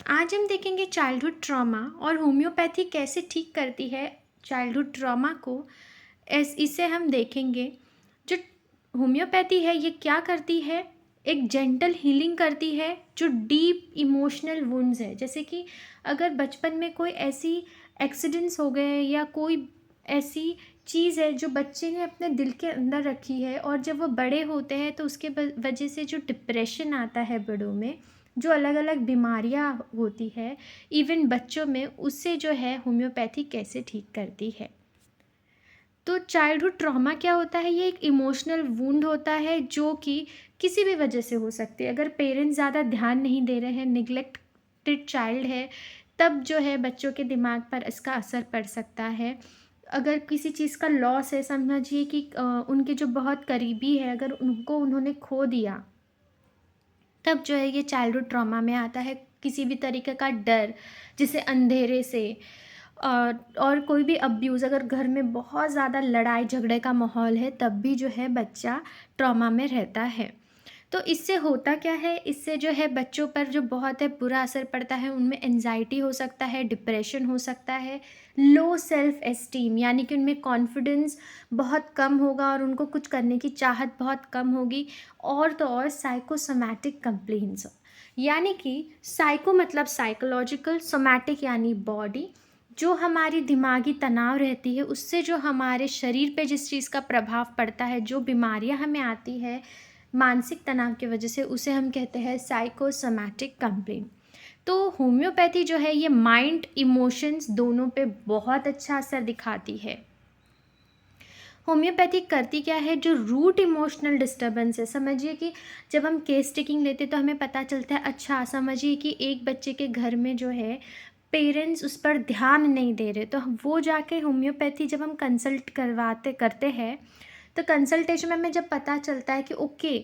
आज हम देखेंगे चाइल्डहुड ट्रॉमा और होम्योपैथी कैसे ठीक करती है चाइल्डहुड ट्रॉमा को। इसे हम देखेंगे। जो होम्योपैथी है ये क्या करती है, एक जेंटल हीलिंग करती है जो डीप इमोशनल वुंड्स है। जैसे कि अगर बचपन में कोई ऐसी एक्सीडेंट्स हो गए या कोई ऐसी चीज़ है जो बच्चे ने अपने दिल के अंदर रखी है और जब वो बड़े होते हैं तो उसके वजह से जो डिप्रेशन आता है बड़ों में, जो अलग अलग बीमारियां होती है इवन बच्चों में, उससे जो है होम्योपैथी कैसे ठीक करती है। तो चाइल्डहुड ट्रॉमा क्या होता है, ये एक इमोशनल वुंड होता है जो कि किसी भी वजह से हो सकती है। अगर पेरेंट्स ज़्यादा ध्यान नहीं दे रहे हैं, निगलेक्टेड चाइल्ड है, तब जो है बच्चों के दिमाग पर इसका असर पड़ सकता है। अगर किसी चीज़ का लॉस है, समझिए कि उनके जो बहुत करीबी है अगर उनको उन्होंने खो दिया, तब जो है ये चाइल्डहुड ट्रॉमा में आता है। किसी भी तरीके का डर, जैसे अंधेरे से, और कोई भी अब्यूज़, अगर घर में बहुत ज़्यादा लड़ाई झगड़े का माहौल है तब भी जो है बच्चा ट्रॉमा में रहता है। तो इससे होता क्या है, इससे जो है बच्चों पर जो बहुत है बुरा असर पड़ता है। उनमें एंजाइटी हो सकता है, डिप्रेशन हो सकता है, लो सेल्फ एस्टीम यानी कि उनमें कॉन्फिडेंस बहुत कम होगा और उनको कुछ करने की चाहत बहुत कम होगी। और तो और साइकोसोमैटिक कंप्लेंट्स, यानी कि साइको मतलब साइकोलॉजिकल, सोमैटिक यानी बॉडी, जो हमारी दिमागी तनाव रहती है उससे जो हमारे शरीर पे जिस चीज़ का प्रभाव पड़ता है, जो बीमारियां हमें आती है मानसिक तनाव की वजह से, उसे हम कहते हैं साइकोसोमैटिक कंप्लेन। तो होम्योपैथी जो है ये माइंड इमोशंस दोनों पे बहुत अच्छा असर दिखाती है। होम्योपैथी करती क्या है, जो रूट इमोशनल डिस्टर्बेंस है, समझिए कि जब हम केस टेकिंग लेते तो हमें पता चलता है, अच्छा समझिए कि एक बच्चे के घर में जो है पेरेंट्स उस पर ध्यान नहीं दे रहे, तो वो जाके होम्योपैथी जब हम कंसल्ट करते हैं, तो कंसल्टेशन में हमें जब पता चलता है कि ओके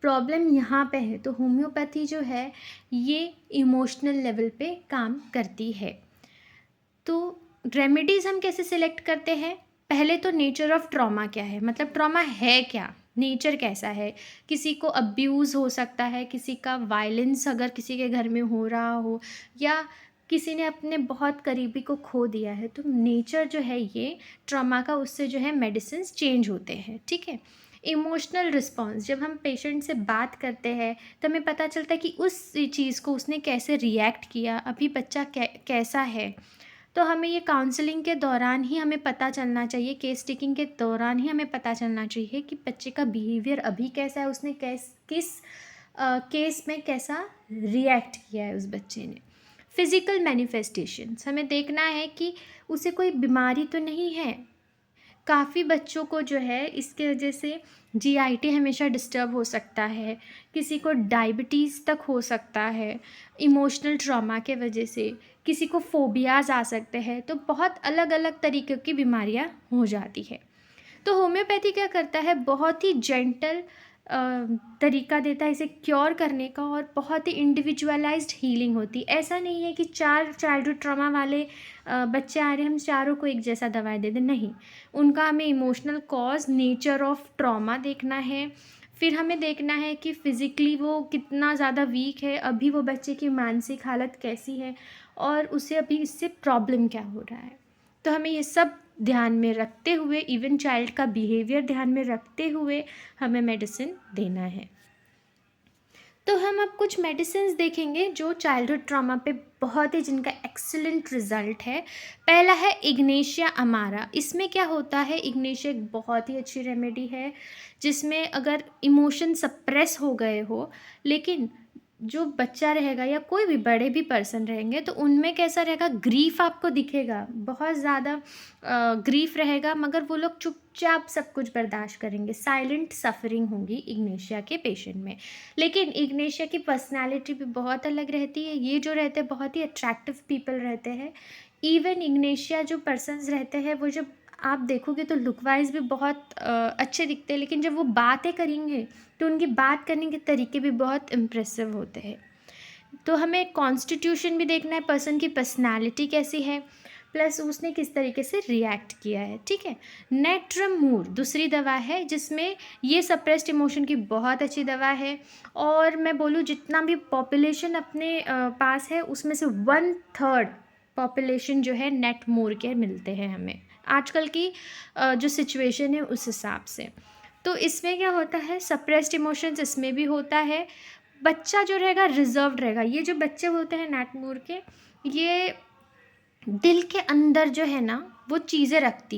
प्रॉब्लम यहाँ पे है, तो होम्योपैथी जो है ये इमोशनल लेवल पे काम करती है। तो रेमेडीज़ हम कैसे सिलेक्ट करते हैं, पहले तो नेचर ऑफ ट्रॉमा क्या है, मतलब ट्रॉमा है क्या, नेचर कैसा है। किसी को अब्यूज़ हो सकता है, किसी का वायलेंस अगर किसी के घर में हो रहा हो, या किसी ने अपने बहुत करीबी को खो दिया है, तो नेचर जो है ये ट्रॉमा का, उससे जो है मेडिसिन्स चेंज होते हैं, ठीक है। इमोशनल रिस्पॉन्स, जब हम पेशेंट से बात करते हैं तो हमें पता चलता है कि उस चीज़ को उसने कैसे रिएक्ट किया, अभी बच्चा कैसा है। तो हमें ये काउंसलिंग के दौरान ही हमें पता चलना चाहिए, केस टेकिंग के दौरान ही हमें पता चलना चाहिए कि बच्चे का बिहेवियर अभी कैसा है, उसने किस केस में कैसा रिएक्ट किया है उस बच्चे ने। फिज़िकल मैनिफेस्टेशंस, हमें देखना है कि उसे कोई बीमारी तो नहीं है। काफ़ी बच्चों को जो है इसके वजह से जीआईटी हमेशा डिस्टर्ब हो सकता है, किसी को डायबिटीज़ तक हो सकता है इमोशनल ट्रॉमा के वजह से, किसी को फोबियाज़ आ सकते हैं, तो बहुत अलग अलग तरीक़े की बीमारियां हो जाती है। तो होम्योपैथी क्या करता है, बहुत ही जेंटल तरीका देता है इसे क्योर करने का, और बहुत ही इंडिविजुअलाइज्ड हीलिंग होती है। ऐसा नहीं है कि 4 चाइल्डहुड ट्रॉमा वाले बच्चे आ रहे हैं हम चारों को एक जैसा दवाई दे दें, नहीं। उनका हमें emotional cause, nature of trauma देखना है, फिर हमें देखना है कि फ़िज़िकली वो कितना ज़्यादा वीक है, अभी वो बच्चे की मानसिक हालत कैसी है, और उसे अभी इससे प्रॉब्लम क्या हो रहा है। तो हमें ये सब ध्यान में रखते हुए, इवन चाइल्ड का बिहेवियर ध्यान में रखते हुए हमें मेडिसिन देना है। तो हम अब कुछ मेडिसिन देखेंगे जो चाइल्डहुड ट्रॉमा पे बहुत ही, जिनका एक्सीलेंट रिजल्ट है। पहला है इग्नेशिया अमारा। इसमें क्या होता है, इग्नेशिया एक बहुत ही अच्छी रेमेडी है जिसमें अगर इमोशन सप्रेस हो गए हो, लेकिन जो बच्चा रहेगा या कोई भी बड़े भी पर्सन रहेंगे तो उनमें कैसा रहेगा, ग्रीफ आपको दिखेगा, बहुत ज़्यादा ग्रीफ रहेगा, मगर वो लोग चुपचाप सब कुछ बर्दाश्त करेंगे, साइलेंट सफरिंग होगी इग्नेशिया के पेशेंट में। लेकिन इग्नेशिया की पर्सनालिटी भी बहुत अलग रहती है, ये जो रहते हैं बहुत ही अट्रैक्टिव पीपल रहते हैं। इवन इग्नेशिया जो पर्सन्स रहते हैं वो जब आप देखोगे तो लुक वाइज भी बहुत अच्छे दिखते हैं, लेकिन जब वो बातें करेंगे तो उनकी बात करने के तरीके भी बहुत इम्प्रेसिव होते हैं। तो हमें कॉन्स्टिट्यूशन भी देखना है, पर्सन की पर्सनालिटी कैसी है, प्लस उसने किस तरीके से रिएक्ट किया है, ठीक है। नेट्रमूर दूसरी दवा है जिसमें ये सप्रेस्ड इमोशन की बहुत अच्छी दवा है, और मैं बोलूँ जितना भी पॉपुलेशन अपने पास है उसमें से 1/3 पॉपुलेशन जो है नेटमूर के मिलते हैं हमें आजकल की जो सिचुएशन है उस हिसाब से। तो इसमें क्या होता है, सप्रेस्ड इमोशंस इसमें भी होता है। बच्चा जो रहेगा रिजर्व्ड रहेगा। ये जो बच्चे होते हैं नेटमूर के, ये दिल के अंदर जो है ना वो चीज़ें रखते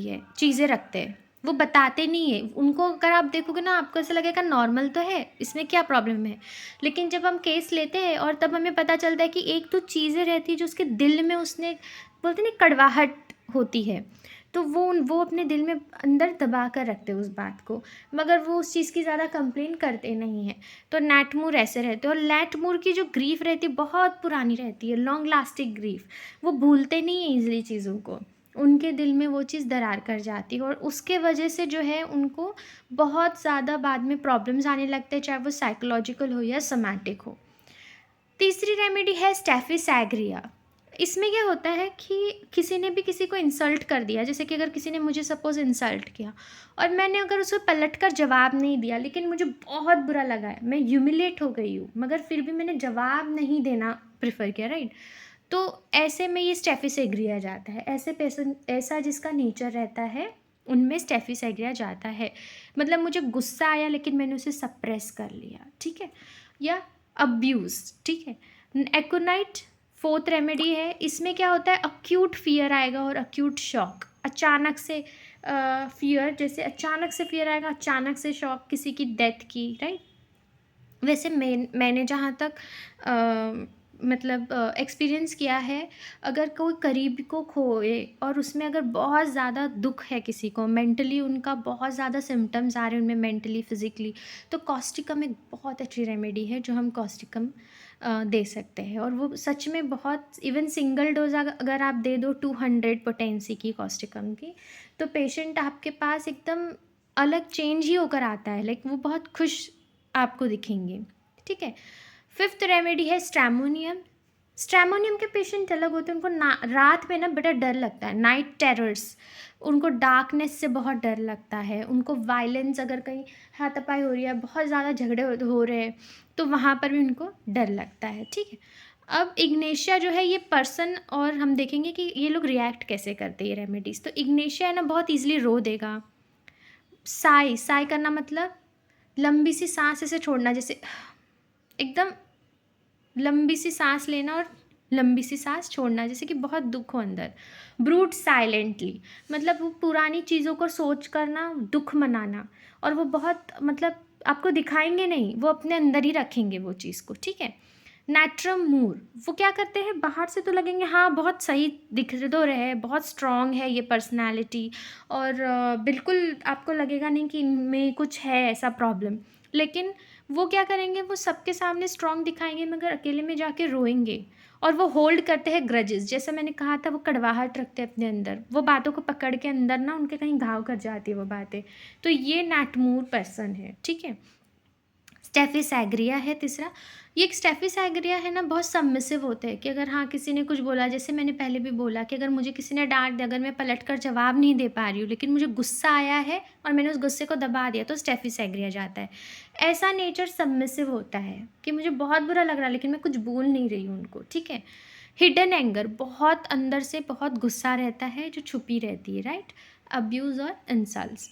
हैं, वो बताते नहीं है उनको। अगर आप देखोगे ना आपको ऐसा लगेगा नॉर्मल तो है, इसमें क्या प्रॉब्लम है, लेकिन जब हम केस लेते हैं और तब हमें पता चलता है कि एक तो चीज़ें रहती है जो उसके दिल में, उसने बोलते नहीं कड़वाहट होती है, तो वो अपने दिल में अंदर दबा कर रखते हैं उस बात को, मगर वो उस चीज़ की ज़्यादा कंप्लेन करते नहीं हैं। तो नेटमूर ऐसे रहते हैं। और नेटमूर की जो ग्रीफ रहती है बहुत पुरानी रहती है, लॉन्ग लास्टिंग ग्रीफ, वो भूलते नहीं हैं ईजिली चीज़ों को, उनके दिल में वो चीज़ दरार कर जाती है और उसके वजह से जो है उनको बहुत ज़्यादा बाद में प्रॉब्लम्स आने लगते हैं, चाहे वो साइकोलॉजिकल हो या सोमैटिक हो। तीसरी रेमेडी है स्टेफिसैग्रिया। इसमें क्या होता है कि किसी ने भी किसी को इंसल्ट कर दिया, जैसे कि अगर किसी ने मुझे सपोज़ इंसल्ट किया और मैंने अगर उसको पलट कर जवाब नहीं दिया, लेकिन मुझे बहुत बुरा लगा है, मैं ह्यूमिलेट हो गई हूँ, मगर फिर भी मैंने जवाब नहीं देना प्रेफर किया, राइट। तो ऐसे में ये स्टेफिसैग्रिया जाता है। ऐसे पेशेंट, ऐसा जिसका नेचर रहता है उनमें स्टेफिसैग्रिया जाता है। मतलब मुझे गुस्सा आया लेकिन मैंने उसे सप्रेस कर लिया, ठीक है। या अब्यूज़, ठीक है। एकोनाइट फोर्थ रेमेडी है। इसमें क्या होता है, अक्यूट फियर आएगा और अक्यूट शॉक, अचानक से फियर, जैसे अचानक से फियर आएगा, अचानक से शॉक, किसी की डेथ की, राइट। वैसे मैंने जहाँ तक मतलब एक्सपीरियंस किया है, अगर कोई करीबी को खोए और उसमें अगर बहुत ज़्यादा दुख है किसी को, मेंटली उनका बहुत ज़्यादा सिम्टम्स आ रहे हैं उनमें, मेंटली फिज़िकली, तो कॉस्टिकम एक बहुत अच्छी रेमेडी है जो हम कॉस्टिकम दे सकते हैं। और वो सच में बहुत, इवन सिंगल डोज अगर आप दे दो 200 पोटेंसी की कॉस्टिकम की, तो पेशेंट आपके पास एकदम अलग चेंज ही होकर आता है, लाइक वो बहुत खुश आपको दिखेंगे, ठीक है। फिफ्थ रेमेडी है स्ट्रैमोनियम। स्ट्रैमोनियम के पेशेंट अलग होते हैं, उनको रात में ना बड़ा डर लगता है, नाइट टेरर्स, उनको डार्कनेस से बहुत डर लगता है, उनको वायलेंस, अगर कहीं हाथापाई हो रही है, बहुत ज़्यादा झगड़े हो रहे हैं, तो वहाँ पर भी उनको डर लगता है, ठीक है। अब इग्नेशिया जो है ये पर्सन, और हम देखेंगे कि ये लोग रिएक्ट कैसे करते हैं ये रेमेडीज़। तो इग्नेशिया है ना बहुत ईजिली रो देगा। साई करना मतलब लंबी सी सांस ऐसे छोड़ना, जैसे एकदम लंबी सी सांस लेना और लंबी सी सांस छोड़ना, जैसे कि बहुत दुख हो अंदर। ब्रूट साइलेंटली, मतलब वो पुरानी चीज़ों को सोच करना, दुख मनाना, और वो बहुत मतलब आपको दिखाएंगे नहीं, वो अपने अंदर ही रखेंगे वो चीज़ को, ठीक है। नेट्रम मूर, वो क्या करते हैं, बाहर से तो लगेंगे हाँ बहुत सही दिख तो रहे, बहुत स्ट्रॉन्ग है ये पर्सनालिटी, और बिल्कुल आपको लगेगा नहीं कि इनमें कुछ है ऐसा प्रॉब्लम, लेकिन वो क्या करेंगे, वो सबके सामने स्ट्रॉन्ग दिखाएंगे मगर अकेले में जाके रोएंगे। और वो होल्ड करते हैं ग्रजेस, जैसे मैंने कहा था वो कड़वाहट रखते हैं अपने अंदर, वो बातों को पकड़ के अंदर ना उनके कहीं घाव कर जाती है वो बातें। तो ये नेटमूर पर्सन है, ठीक है। स्टेफिसैग्रिया है तीसरा। ये एक स्टेफिसैग्रिया है ना बहुत सबमिसिव होते हैं, कि अगर हाँ किसी ने कुछ बोला, जैसे मैंने पहले भी बोला कि अगर मुझे किसी ने डांट दिया, अगर मैं पलट कर जवाब नहीं दे पा रही हूँ, लेकिन मुझे गुस्सा आया है और मैंने उस गुस्से को दबा दिया, तो स्टेफिसैग्रिया जाता है। ऐसा नेचर सबमिसिव होता है कि मुझे बहुत बुरा लग रहा है लेकिन मैं कुछ बोल नहीं रही हूँ उनको, ठीक है। हिडन एंगर, बहुत अंदर से बहुत गुस्सा रहता है जो छुपी रहती है, राइट। अब्यूज़ और इंसल्ट्स।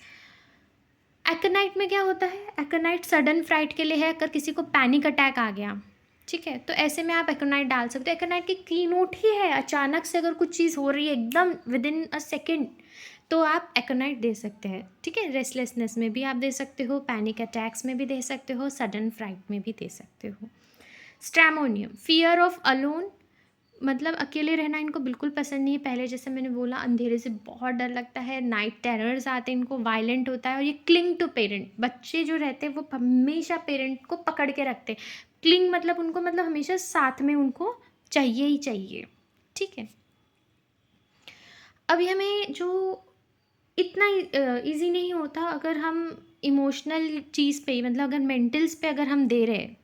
एक्नाइट में क्या होता है, एक्नाइट सडन फ्राइट के लिए है, अगर किसी को पैनिक अटैक आ गया, ठीक है, तो ऐसे में आप एक्नाइट डाल सकते हो। एक्नाइट की की नोट ही है, अचानक से अगर कुछ चीज़ हो रही है एकदम विद इन अ सेकेंड, तो आप एक्नाइट दे सकते हैं, ठीक है। रेस्टलेसनेस में भी आप दे सकते हो, पैनिक अटैक्स में भी दे सकते हो, सडन फ्राइट में भी दे सकते हो। स्ट्रैमोनियम, फियर ऑफ अलोन, मतलब अकेले रहना इनको बिल्कुल पसंद नहीं है। पहले जैसे मैंने बोला अंधेरे से बहुत डर लगता है, नाइट टेरर्स आते हैं इनको, वायलेंट होता है, और ये क्लिंग टू पेरेंट, बच्चे जो रहते हैं वो हमेशा पेरेंट को पकड़ के रखते हैं। क्लिंग मतलब उनको, मतलब हमेशा साथ में उनको चाहिए ही चाहिए, ठीक है। अभी हमें जो इतना ईजी नहीं होता, अगर हम इमोशनल चीज़ पे, मतलब अगर मेंटल्स पे अगर हम दे रहे हैं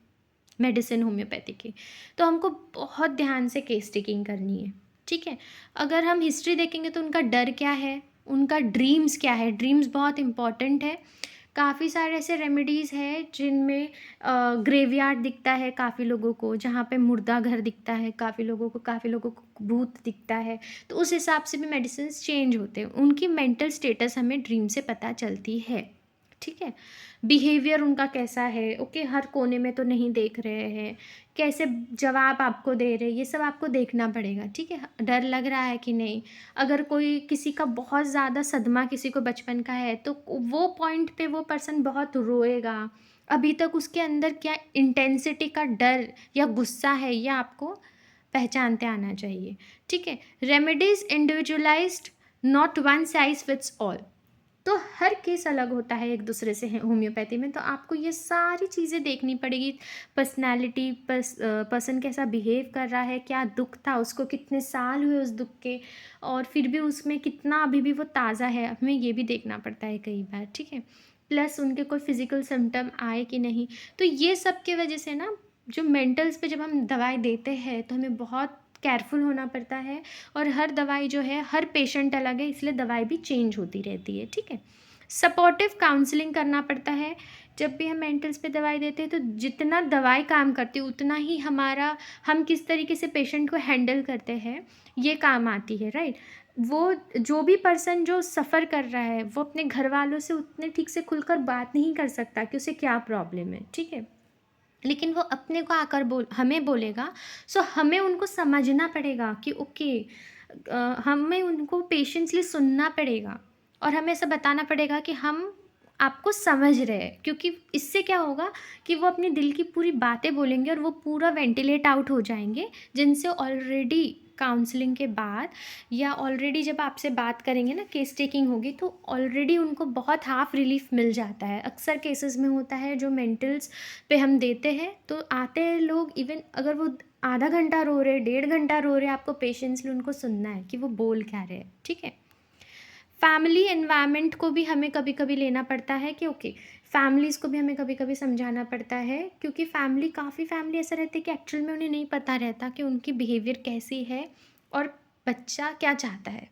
मेडिसिन होम्योपैथी की, तो हमको बहुत ध्यान से केस टेकिंग करनी है, ठीक है। अगर हम हिस्ट्री देखेंगे तो उनका डर क्या है, उनका ड्रीम्स क्या है, ड्रीम्स बहुत इम्पॉर्टेंट है। काफ़ी सारे ऐसे रेमेडीज़ हैं जिनमें ग्रेवयार्ड दिखता है काफ़ी लोगों को, जहाँ पे मुर्दा घर दिखता है काफ़ी लोगों को भूत दिखता है, तो उस हिसाब से भी मेडिसिन्स चेंज होते हैं। उनकी मेंटल स्टेटस हमें ड्रीम से पता चलती है, ठीक है। बिहेवियर उनका कैसा है, ओके, हर कोने में तो नहीं देख रहे हैं, कैसे जवाब आपको दे रहे हैं, ये सब आपको देखना पड़ेगा, ठीक है। डर लग रहा है कि नहीं, अगर कोई किसी का बहुत ज़्यादा सदमा किसी को बचपन का है तो वो पॉइंट पे वो पर्सन बहुत रोएगा, अभी तक उसके अंदर क्या इंटेंसिटी का डर या गुस्सा है, ये आपको पहचानते आना चाहिए, ठीक है। Remedies individualised, not one size fits all. तो हर केस अलग होता है एक दूसरे से होम्योपैथी में, तो आपको ये सारी चीज़ें देखनी पड़ेगी। पर्सनैलिटी, पर्सन कैसा बिहेव कर रहा है, क्या दुख था उसको, कितने साल हुए उस दुख के, और फिर भी उसमें कितना अभी भी वो ताज़ा है, हमें ये भी देखना पड़ता है कई बार, ठीक है। प्लस उनके कोई फिज़िकल सिम्टम आए कि नहीं। तो ये सब की वजह से ना, जो मेंटल्स पे जब हम दवाई देते हैं तो हमें बहुत केयरफुल होना पड़ता है। और हर दवाई जो है, हर पेशेंट अलग है, इसलिए दवाई भी चेंज होती रहती है, ठीक है। सपोर्टिव काउंसलिंग करना पड़ता है जब भी हम मेंटल्स पे दवाई देते हैं। तो जितना दवाई काम करती है उतना ही हमारा, हम किस तरीके से पेशेंट को हैंडल करते हैं, ये काम आती है, राइट। वो जो भी पर्सन जो सफ़र कर रहा है वो अपने घर वालों से उतने ठीक से खुलकर बात नहीं कर सकता कि उसे क्या प्रॉब्लम है, ठीक है। लेकिन वो अपने को आकर हमें बोलेगा। सो हमें उनको समझना पड़ेगा कि ओके, हमें उनको पेशेंसली सुनना पड़ेगा और हमें ऐसा बताना पड़ेगा कि हम आपको समझ रहे हैं, क्योंकि इससे क्या होगा कि वो अपने दिल की पूरी बातें बोलेंगे और वो पूरा वेंटिलेट आउट हो जाएंगे, जिनसे ऑलरेडी काउंसलिंग के बाद या ऑलरेडी जब आपसे बात करेंगे ना, केस टेकिंग होगी, तो ऑलरेडी उनको बहुत हाफ रिलीफ मिल जाता है। अक्सर केसेस में होता है जो मेंटल्स पे हम देते हैं तो आते हैं लोग, इवन अगर वो आधा घंटा रो रहे, 1.5 घंटा रो रहे, आपको पेशेंसली उनको सुनना है कि वो बोल क्या रहे हैं, ठीक है। फैमिली एनवायरनमेंट को भी हमें कभी कभी लेना पड़ता है कि ओके, फैमिलीज़ को भी हमें कभी कभी समझाना पड़ता है, क्योंकि काफ़ी फैमिली ऐसा रहती है कि एक्चुअल में उन्हें नहीं पता रहता कि उनकी बिहेवियर कैसी है और बच्चा क्या चाहता है।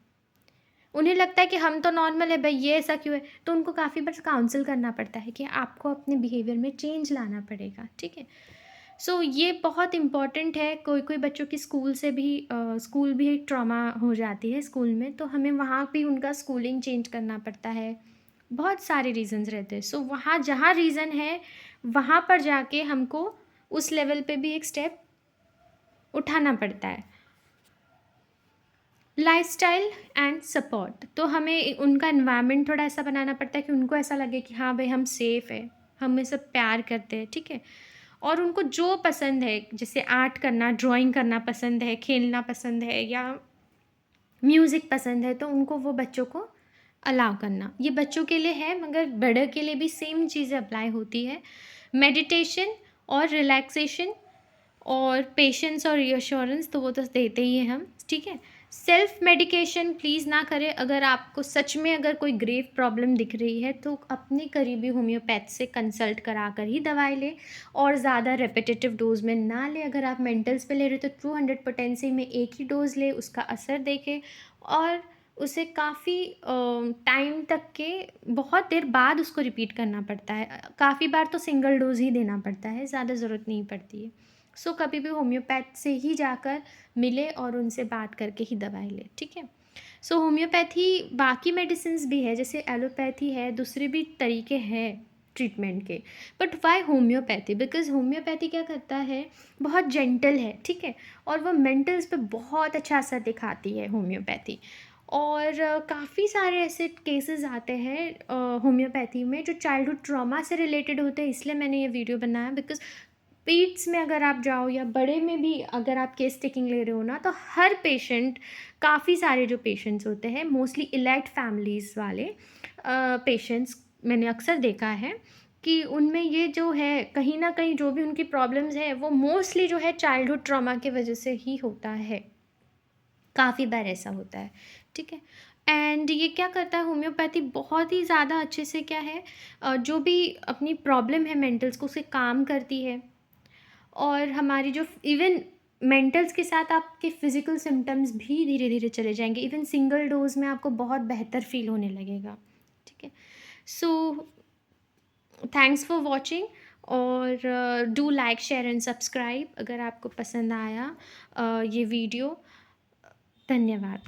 उन्हें लगता है कि हम तो नॉर्मल है भाई, ये ऐसा क्यों है, तो उनको काफ़ी बार काउंसिल करना पड़ता है कि आपको अपने बिहेवियर में चेंज लाना पड़ेगा, ठीक है। सो ये बहुत इम्पॉर्टेंट है। कोई कोई बच्चों की स्कूल भी एक ट्रॉमा हो जाती है स्कूल में, तो हमें वहाँ भी उनका स्कूलिंग चेंज करना पड़ता है। बहुत सारे रीज़न्स रहते हैं। सो वहाँ जहाँ रीज़न है वहाँ पर जाके हमको उस लेवल पे भी एक स्टेप उठाना पड़ता है। लाइफस्टाइल एंड सपोर्ट, तो हमें उनका एनवायरनमेंट थोड़ा ऐसा बनाना पड़ता है कि उनको ऐसा लगे कि हाँ भाई हम सेफ़ है, हमें सब प्यार करते हैं, ठीक है। और उनको जो पसंद है, जैसे आर्ट करना, ड्राइंग करना पसंद है, खेलना पसंद है या म्यूज़िक पसंद है, तो उनको वो बच्चों को अलाउ करना। ये बच्चों के लिए है, मगर बड़े के लिए भी सेम चीज़ें अप्लाई होती है। मेडिटेशन और रिलैक्सेशन और पेशेंस और रीअश्योरेंस तो वो तो देते ही हैं हम, ठीक है। सेल्फ मेडिकेशन प्लीज़ ना करें। अगर आपको सच में अगर कोई ग्रेव प्रॉब्लम दिख रही है तो अपने करीबी होम्योपैथ से कंसल्ट करा कर ही दवाई लें, और ज़्यादा रेपिटेटिव डोज में ना लें। अगर आप मेंटल्स पे ले रहे हो तो 200 पोटेंसी में एक ही डोज लें, उसका असर देखें और उसे काफ़ी टाइम तक के, बहुत देर बाद उसको रिपीट करना पड़ता है। काफ़ी बार तो सिंगल डोज ही देना पड़ता है, ज़्यादा ज़रूरत नहीं पड़ती है। सो कभी भी होम्योपैथ से ही जाकर मिले और उनसे बात करके ही दवाई ले, ठीक है। सो होम्योपैथी बाकी मेडिसिन्स भी है, जैसे एलोपैथी है, दूसरे भी तरीके हैं ट्रीटमेंट के। But why homeopathy? Because homeopathy क्या करता है, बहुत जेंटल है, ठीक है, और वो मेंटल्स पे बहुत अच्छा असर दिखाती है होम्योपैथी। और काफ़ी सारे ऐसे केसेस आते हैं होम्योपैथी में जो चाइल्डहुड ट्रॉमा से रिलेटेड होते हैं, इसलिए मैंने ये वीडियो बनाया। बिकॉज पीड्स में अगर आप जाओ या बड़े में भी अगर आप केस टेकिंग ले रहे हो ना, तो हर पेशेंट, काफ़ी सारे जो पेशेंट्स होते हैं, मोस्टली इलाइट फैमिलीज़ वाले पेशेंट्स, मैंने अक्सर देखा है कि उनमें ये जो है, कहीं ना कहीं जो भी उनकी प्रॉब्लम्स है वो मोस्टली जो है चाइल्डहुड ट्रॉमा की वजह से ही होता है। काफ़ी बार ऐसा होता है, ठीक है। एंड ये क्या करता है, होम्योपैथी बहुत ही ज़्यादा अच्छे से क्या है, जो भी अपनी प्रॉब्लम है मेंटल्स को, उसे काम करती है। और हमारी जो इवन मेंटल्स के साथ आपके फिज़िकल सिम्पटम्स भी धीरे-धीरे चले जाएँगे। इवन सिंगल डोज़ में आपको बहुत बेहतर फ़ील होने लगेगा, ठीक है? सो थैंक्स फॉर वॉचिंग, और do like, share and subscribe अगर आपको पसंद आया ये वीडियो। धन्यवाद।